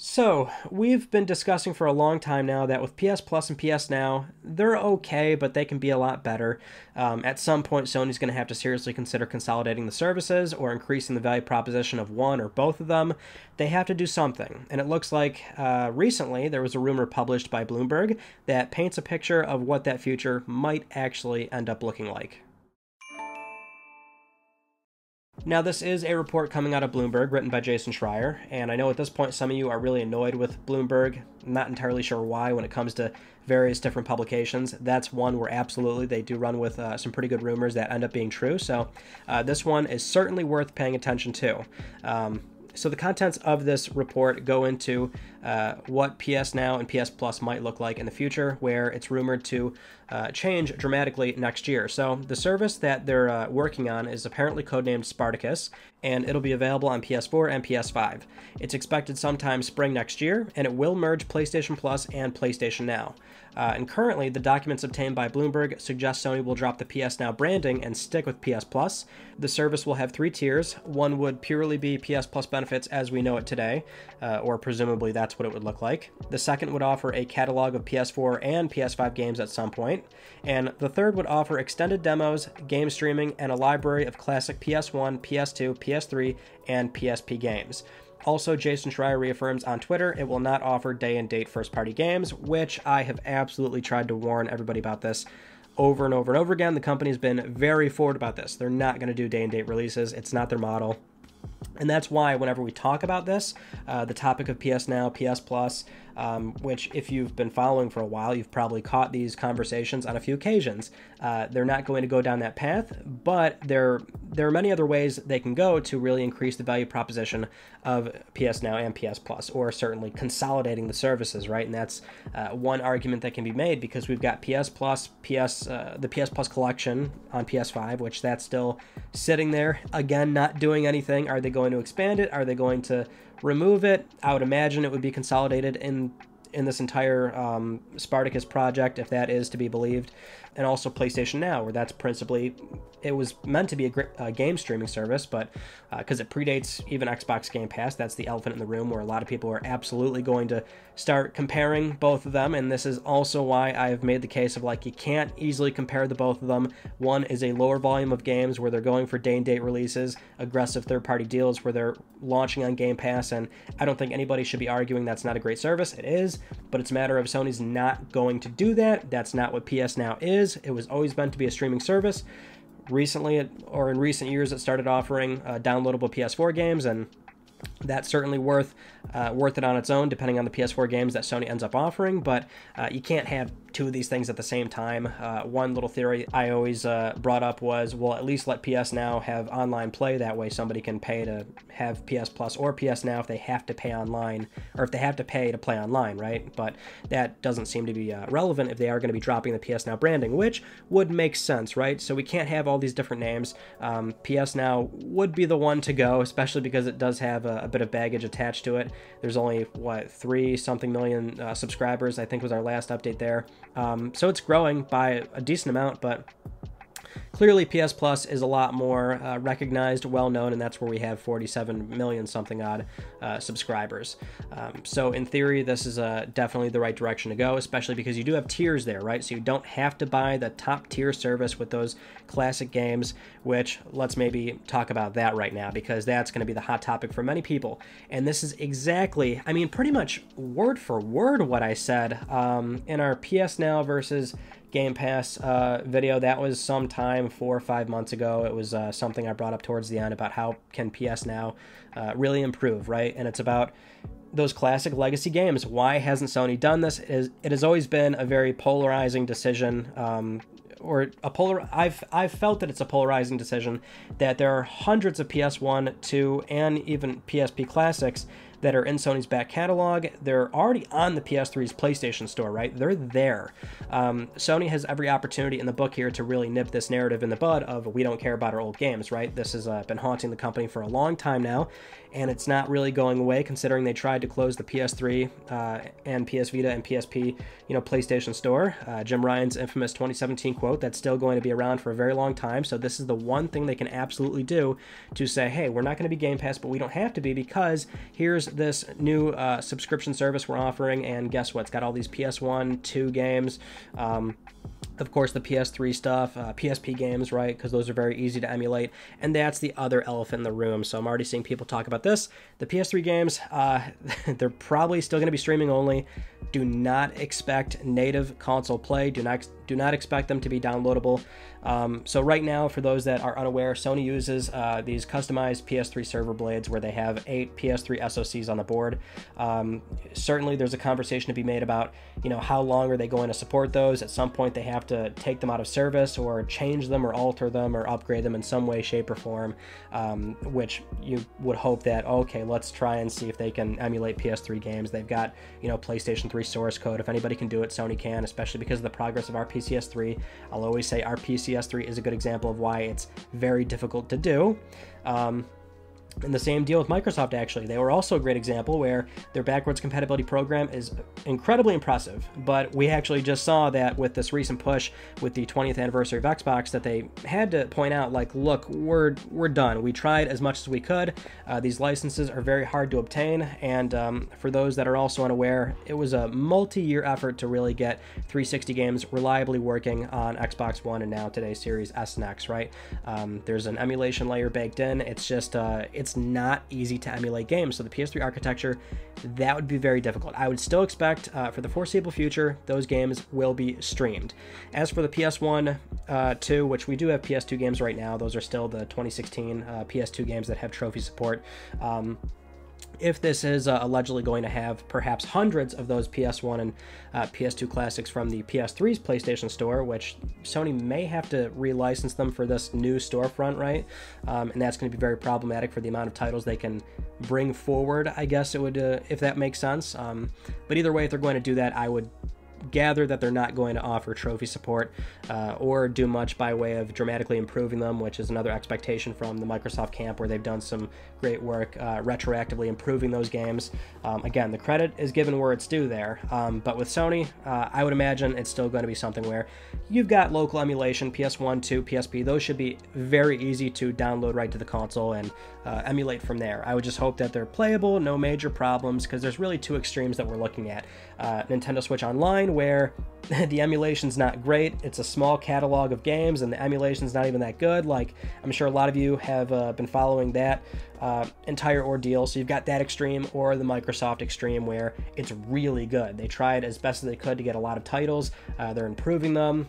So, we've been discussing for a long time now that with PS Plus and PS Now, they're okay, but they can be a lot better. At some point, Sony's going to have to seriously consider consolidating the services or increasing the value proposition of one or both of them. They have to do something, and it looks like recently there was a rumor published by Bloomberg that paints a picture of what that future might actually end up looking like. Now, this is a report coming out of Bloomberg, written by Jason Schreier, and I know at this point some of you are really annoyed with Bloomberg. I'm not entirely sure why when it comes to various different publications. That's one where absolutely they do run with some pretty good rumors that end up being true, so this one is certainly worth paying attention to. So the contents of this report go into what PS Now and PS Plus might look like in the future, where it's rumored to change dramatically next year. So the service that they're working on is apparently codenamed Spartacus, and it'll be available on PS4 and PS5. It's expected sometime spring next year, and it will merge PlayStation Plus and PlayStation Now. And currently, the documents obtained by Bloomberg suggest Sony will drop the PS Now branding and stick with PS Plus. The service will have 3 tiers. One would purely be PS Plus benefits as we know it today, or presumably that's what it would look like. The second would offer a catalog of PS4 and PS5 games at some point. And the third would offer extended demos, game streaming, and a library of classic PS1, PS2, PS3, and PSP games. Also, Jason Schreier reaffirms on Twitter it will not offer day-and-date first-party games, which I have absolutely tried to warn everybody about this over and over and over again. The company's been very forward about this. They're not going to do day-and-date releases. It's not their model. And that's why whenever we talk about this, the topic of PS Now, PS Plus, which if you've been following for a while, you've probably caught these conversations on a few occasions. They're not going to go down that path, but there are many other ways they can go to really increase the value proposition of PS Now and PS Plus, or certainly consolidating the services, right? And that's one argument that can be made, because we've got PS Plus, the PS Plus collection on PS5, which that's still sitting there, again, not doing anything. Are they going to expand it? Are they going to remove it? I would imagine it would be consolidated in this entire Spartacus project, if that is to be believed. And also PlayStation Now, where that's principally, it was meant to be a game streaming service, but because it predates even Xbox Game Pass, that's the elephant in the room, where a lot of people are absolutely going to start comparing both of them. And this is also why I've made the case of, like, you can't easily compare the both of them. One is a lower volume of games where they're going for day-and-date releases, aggressive third-party deals where they're launching on Game Pass, and I don't think anybody should be arguing that's not a great service. It is, but it's a matter of Sony's not going to do that. That's not what PS Now is. It was always meant to be a streaming service. Recently, or in recent years, it started offering downloadable PS4 games, and that's certainly worth it on its own, depending on the PS4 games that Sony ends up offering, but you can't have two of these things at the same time. One little theory I always brought up was, well, at least let PS Now have online play. That way somebody can pay to have PS Plus or PS Now if they have to pay online, or if they have to pay to play online, right? But that doesn't seem to be relevant if they are going to be dropping the PS Now branding, which would make sense, right? So we can't have all these different names. PS Now would be the one to go, especially because it does have a bit of baggage attached to it. There's only, what, 3-something million subscribers, I think was our last update there. So it's growing by a decent amount, but clearly PS Plus is a lot more recognized, well-known, and that's where we have 47 million something odd subscribers. So in theory, this is definitely the right direction to go, especially because you do have tiers there, right? So you don't have to buy the top tier service with those classic games, which let's maybe talk about that right now, because that's going to be the hot topic for many people. And this is exactly, I mean, pretty much word for word what I said in our PS Now versus Game Pass video. That was sometime 4 or 5 months ago. It was something I brought up towards the end about how can PS Now really improve, right? And it's about those classic legacy games. Why hasn't Sony done this? It has always been a very polarizing decision, I've felt that it's a polarizing decision, that there are hundreds of PS1, 2, and even PSP classics that are in Sony's back catalog. They're already on the PS3's PlayStation Store, right? They're there. Sony has every opportunity in the book here to really nip this narrative in the bud of, we don't care about our old games, right? This has been haunting the company for a long time now, and it's not really going away, considering they tried to close the PS3 and PS Vita and PSP, PlayStation Store. Jim Ryan's infamous 2017 quote, that's still going to be around for a very long time. So this is the one thing they can absolutely do to say, hey, we're not going to be Game Pass, but we don't have to be, because here's this new subscription service we're offering, and guess what? It's got all these PS1, 2 games, of course, the PS3 stuff, PSP games, right? Because those are very easy to emulate. And that's the other elephant in the room. So I'm already seeing people talk about this. The PS3 games, they're probably still going to be streaming only. Do not expect native console play. Do not expect them to be downloadable. So right now, for those that are unaware, Sony uses these customized PS3 server blades where they have 8 PS3 SoCs on the board. Certainly, there's a conversation to be made about, how long are they going to support those? At some point, they have to take them out of service or change them or alter them or upgrade them in some way, shape, or form, which you would hope that, okay, let's try and see if they can emulate PS3 games. They've got, PlayStation 3 source code. If anybody can do it, Sony can, especially because of the progress of our PS3. I'll always say our PS3 is a good example of why it's very difficult to do. And the same deal with Microsoft, actually. They were also a great example where their backwards compatibility program is incredibly impressive. But we actually just saw that with this recent push with the 20th anniversary of Xbox that they had to point out, like, look, we're done. We tried as much as we could. These licenses are very hard to obtain. And for those that are also unaware, it was a multi-year effort to really get 360 games reliably working on Xbox One and now today's Series S and X, right? There's an emulation layer baked in. It's just, it's not easy to emulate games. So the PS3 architecture, that would be very difficult. I would still expect for the foreseeable future, those games will be streamed. As for the PS1, 2, which we do have PS2 games right now, those are still the 2016 PS2 games that have trophy support. If this is allegedly going to have perhaps hundreds of those PS1 and PS2 classics from the PS3's PlayStation Store, which Sony may have to relicense them for this new storefront, right? And that's going to be very problematic for the amount of titles they can bring forward, I guess it would, if that makes sense. But either way, if they're going to do that, I would gather that they're not going to offer trophy support or do much by way of dramatically improving them, which is another expectation from the Microsoft camp, where they've done some great work retroactively improving those games. Again, the credit is given where it's due there, but with Sony, I would imagine it's still going to be something where you've got local emulation, PS1, 2, PSP. Those should be very easy to download right to the console and emulate from there. I would just hope that they're playable, no major problems, because there's really two extremes that we're looking at. Nintendo Switch Online, where the emulation's not great. It's a small catalog of games, and the emulation's not even that good. Like, I'm sure a lot of you have been following that entire ordeal. So you've got that extreme, or the Microsoft extreme, where it's really good. They tried as best as they could to get a lot of titles. They're improving them.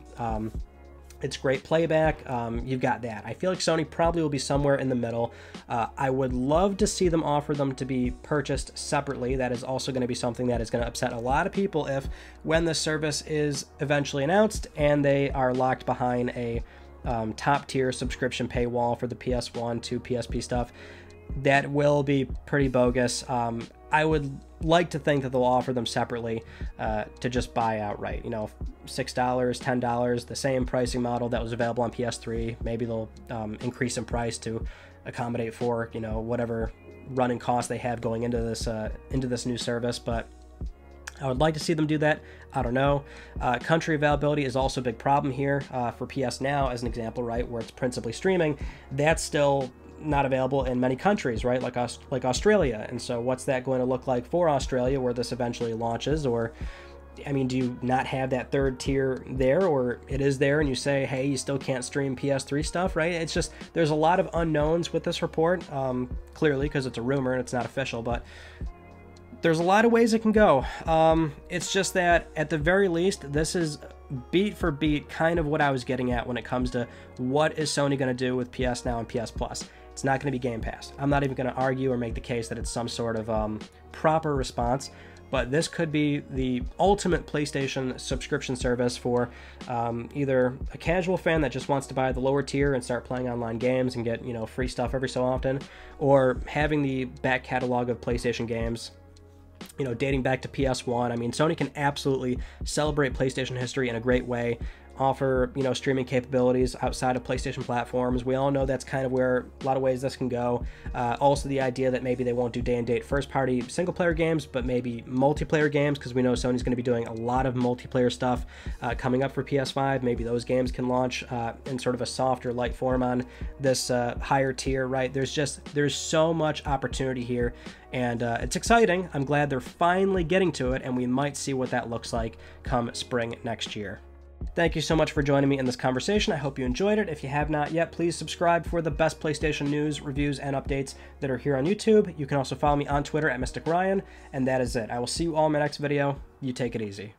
It's great playback. You've got that. I feel like Sony probably will be somewhere in the middle. I would love to see them offer them to be purchased separately. That is also going to be something that is going to upset a lot of people if, when this service is eventually announced and they are locked behind a top-tier subscription paywall for the PS1 to PSP stuff, that will be pretty bogus. I would like to think that they'll offer them separately to just buy outright. $6, $10, the same pricing model that was available on PS3. Maybe they'll increase in price to accommodate for whatever running costs they have going into this new service. But I would like to see them do that. I don't know. Country availability is also a big problem here for PS Now, as an example, right, where it's principally streaming. That's still not available in many countries, right, like Australia. And so what's that going to look like for Australia, where this eventually launches? Or, I mean, do you not have that third tier there, or it is there and you say, hey, you still can't stream PS3 stuff, right? It's just, there's a lot of unknowns with this report, clearly, because it's a rumor and it's not official, but there's a lot of ways it can go. It's just that, at the very least, this is beat for beat kind of what I was getting at when it comes to what is Sony going to do with PS Now and PS Plus. It's not going to be Game Pass. I'm not even going to argue or make the case that it's some sort of proper response, but this could be the ultimate PlayStation subscription service for either a casual fan that just wants to buy the lower tier and start playing online games and get, free stuff every so often, or having the back catalog of PlayStation games, dating back to PS1. I mean, Sony can absolutely celebrate PlayStation history in a great way offer, you know, streaming capabilities outside of PlayStation platforms. We all know that's kind of where a lot of ways this can go. Also the idea that maybe they won't do day and date first party single player games, but maybe multiplayer games, because we know Sony's going to be doing a lot of multiplayer stuff coming up for PS5. Maybe those games can launch in sort of a soft or light form on this higher tier, right? There's so much opportunity here, and it's exciting. I'm glad they're finally getting to it, and we might see what that looks like come spring next year. Thank you so much for joining me in this conversation. I hope you enjoyed it. If you have not yet, please subscribe for the best PlayStation news, reviews, and updates that are here on YouTube. You can also follow me on Twitter at Mystic Ryan, and that is it. I will see you all in my next video. You take it easy.